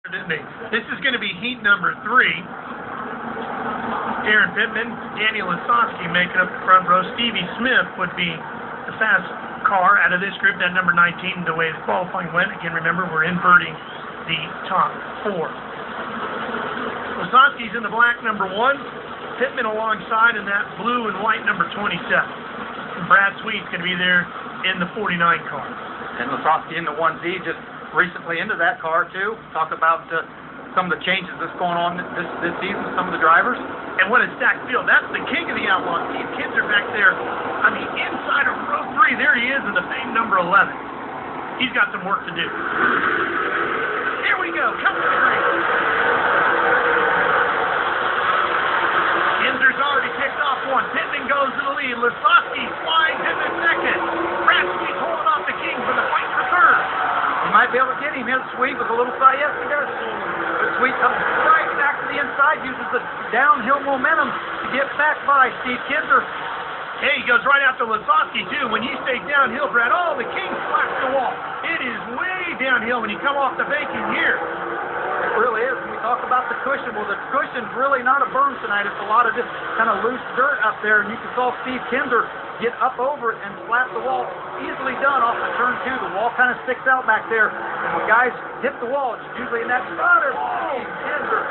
This is going to be heat number 3. Darren Pittman, Daniel Lisowski making up the front row. Stevie Smith would be the fast car out of this group, that number 19, the way the qualifying went. Again, remember, we're inverting the top 4. Lisowski's in the black number 1. Pittman alongside in that blue and white number 27. And Brad Sweet's going to be there in the 49 car. And Lisowski in the 1Z, just recently into that car too. Talk about some of the changes that's going on this season with some of the drivers. And what a stacked field. That's the king of the outlaw team. Kids are back there on the inside of row 3. There he is in the fame number 11. He's got some work to do. Here we go. Come to the green. Kinzer's already kicked off one. Pittman goes to the lead. Lisowski flying in the second. Brad Sweet holding off the king for the fight for third. He might be able to get him. His Sweet with a little side. Yes, he does. But Sweet comes right back to the inside, uses the downhill momentum to get back by Steve Kinzer. Hey, he goes right after Lisowski, too. When you stay downhill, Brad, the king slaps the wall. It is way downhill when you come off the banking here. It really is. When we talk about the cushion, well, the cushion's really not a berm tonight. It's a lot of just kind of loose dirt up there, and you can saw Steve Kinzer get up over it and slap the wall. Easily done off the turn 2. The wall kind of sticks out back there. And when guys hit the wall, it's usually in that spot. Steve Kinzer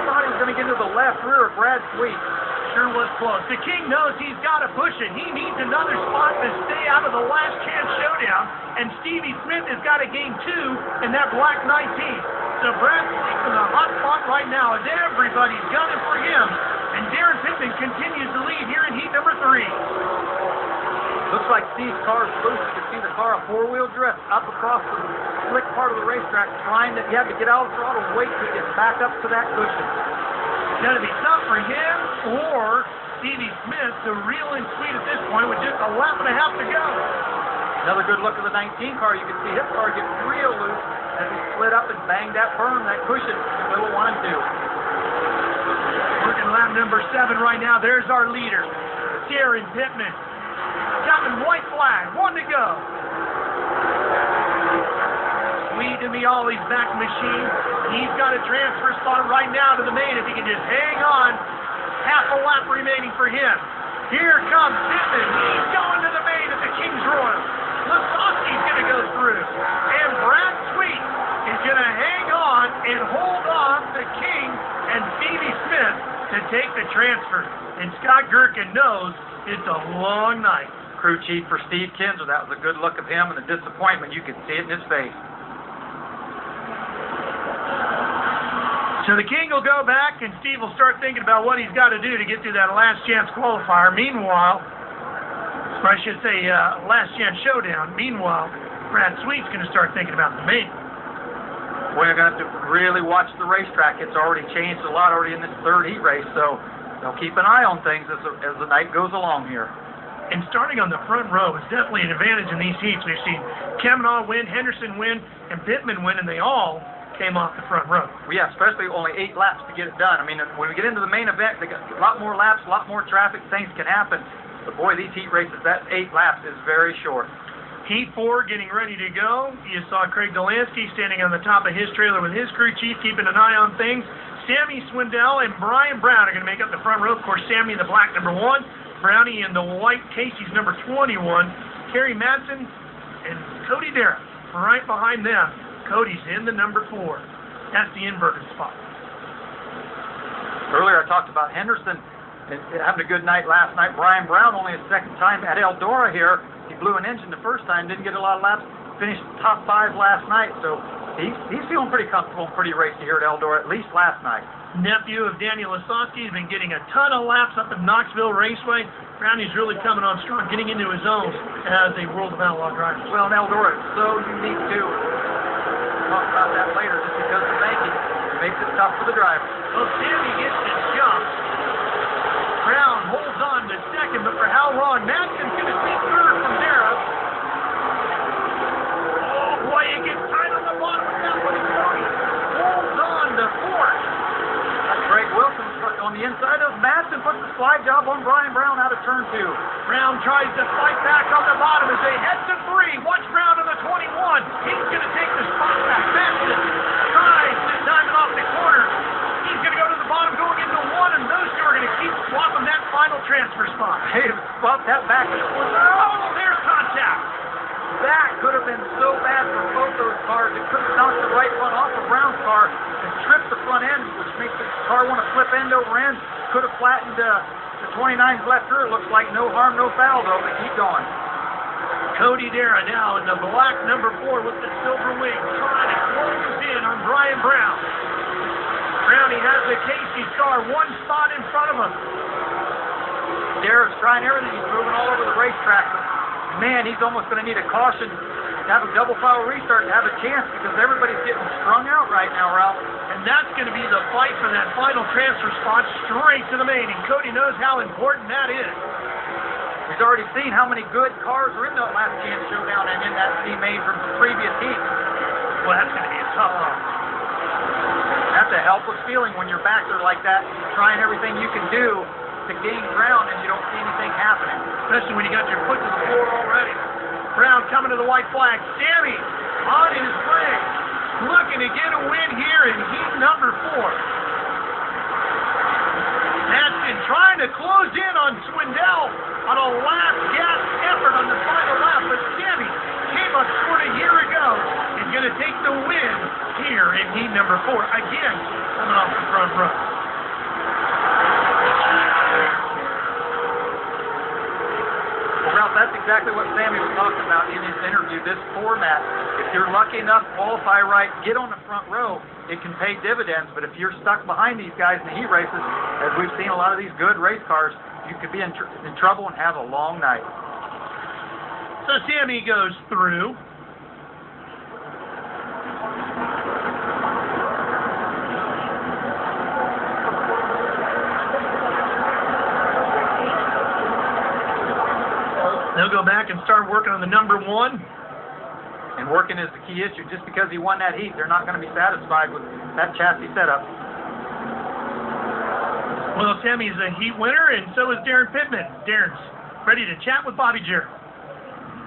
thought he was going to get into the left rear of Brad Sweet. Sure was close. The king knows he's got to push it. He needs another spot to stay out of the last chance showdown. And Stevie Smith has got to gain 2 in that black 19. So Brad Sweet's in the hot spot right now as everybody's gunning for him. And Darren Pittman continues to lead here in heat number 3. Looks like Steve's car's loose. You can see the car, a 4-wheel drift up across the slick part of the racetrack, trying to, you have to get out of the throttle, wait to get back up to that cushion. It's going to be tough for him or Stevie Smith to reel in Sweet at this point with just a lap and a half to go. Another good look at the 19 car. You can see his car get real loose as he slid up and banged that berm, that cushion, little 1 and 2. Working lap number 7 right now. There's our leader, Darren Pittman. Captain white flag, 1 to go. Sweet in the Ollie's back machine. He's got a transfer spot right now to the main if he can just hang on. Half a lap remaining for him. Here comes Pittman. He's going to the main at the King's Royal. Lisowski's going to go through. And Brad Sweet is going to hang on and hold off the King and Stevie Smith to take the transfer. And Scott Gherkin knows it's a long night. Crew chief for Steve Kinzer. That was a good look of him and the disappointment. You could see it in his face. So the King will go back, and Steve will start thinking about what he's got to do to get through that last chance qualifier. Meanwhile, or I should say last chance showdown. Meanwhile, Brad Sweet's going to start thinking about the main. We're going to have to really watch the racetrack. It's already changed a lot already in this 3rd heat race, so they'll keep an eye on things as the night goes along here. And starting on the front row is definitely an advantage in these heats. We've seen Kavanaugh win, Henderson win, and Pittman win, and they all came off the front row. Well, yeah, especially only 8 laps to get it done. I mean, when we get into the main event, they got a lot more laps, a lot more traffic, things can happen. But boy, these heat races, that 8 laps is very short. Heat 4 getting ready to go. You saw Craig Delansky standing on the top of his trailer with his crew chief, keeping an eye on things. Sammy Swindell and Brian Brown are going to make up the front row. Of course, Sammy in the black number 1, Brownie in the white, Casey's number 21, Kerry Madsen and Cody Darrah right behind them. Cody's in the number 4. That's the inverted spot. Earlier I talked about Henderson having a good night last night. Brian Brown only his 2nd time at Eldora here. He blew an engine the first time, didn't get a lot of laps, finished top 5 last night. So he's feeling pretty comfortable and pretty racy here at Eldora, at least last night. Nephew of Daniel Lisowski has been getting a ton of laps up at Knoxville Raceway. Brownie's really coming on strong, getting into his own as a World of Outlaw driver. Well, in Eldora, it's so unique too. We'll talk about that later, just because of the banking. It makes it tough for the driver. Well, Sammy gets his jump. Brown holds on to 2nd, but for how long? Madsen's going to see 3rd from Darrah. Oh, boy, it gets tight on the bottom of that one. Cody holds on to 4th. Greg Wilson on the inside of Madsen puts the slide job on Brian Brown out of turn 2. Brown tries to fight back on the bottom as they head to 3. Watch Brown on the 21. He's going to take the spot back. Madsen tries to that back and forth. Oh, there's contact. That could have been so bad for both those cars. It could have knocked the right front off of Brown's car and tripped the front end, which makes the car want to flip end over end. Could have flattened the 29's left rear. Looks like no harm, no foul, though, but keep going. Cody Dara now in the black number 4 with the silver wing, trying to close in on Brian Brown. Brownie has the Casey car one spot in front of him. Dara's trying everything. He's moving all over the racetrack. But man, he's almost going to need a caution to have a double foul restart to have a chance because everybody's getting strung out right now, Ralph. And that's going to be the fight for that final transfer spot straight to the main. And Cody knows how important that is. He's already seen how many good cars were in that last chance showdown and in that C main from the previous heat. Well, that's going to be a tough one. That's a helpless feeling when you're back there like that, trying everything you can do to gain ground and you don't see anything happening. Especially when you got your foot to the floor already. Brown coming to the white flag. Sammy on his way, looking to get a win here in heat number 4. Madsen trying to close in on Swindell on a last gasp effort on the final lap, but Sammy came up short a year ago and going to take the win here in heat number 4. Again, coming off the front row. Well, Ralph, that's exactly what Sammy was talking about in his interview. This format, if you're lucky enough, qualify right, get on the front row, it can pay dividends. But if you're stuck behind these guys in the heat races, as we've seen a lot of these good race cars, you could be in trouble and have a long night. So Sammy goes through. They'll go back and start working on the number 1. And working is the key issue. Just because he won that heat, they're not going to be satisfied with that chassis setup. Well, Sammy's a heat winner, and so is Darren Pittman. Darren's ready to chat with Bobby Jarrett.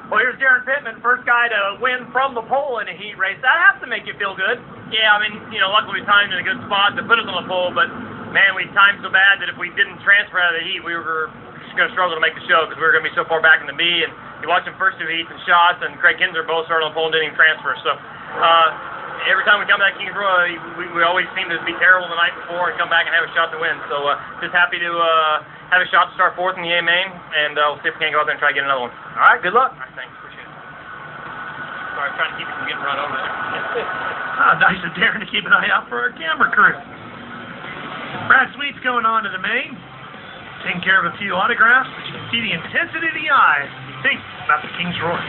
Well, here's Darren Pittman, first guy to win from the pole in a heat race. That has to make you feel good. Yeah, I mean, luckily we timed in a good spot to put us on the pole, but, man, we timed so bad that if we didn't transfer out of the heat, we were just going to struggle to make the show because we were going to be so far back in the B. And you watch them first 2 heats and shots, and Craig Kinzer both started on the pole and didn't even transfer. So every time we come back to Kings Row, we always seem to be terrible the night before and come back and have a shot to win. So just happy to have a shot to start 4th in the A main, and we'll see if we can go out there and try to get another one. All right, good luck. All right, thanks. Appreciate it. Sorry, I'm trying to keep you from getting run over there. Nice of Darren to keep an eye out for our camera crew. Brad Sweet's going on to the main, taking care of a few autographs, but you can see the intensity of the eyes as he thinks about the King's Roar.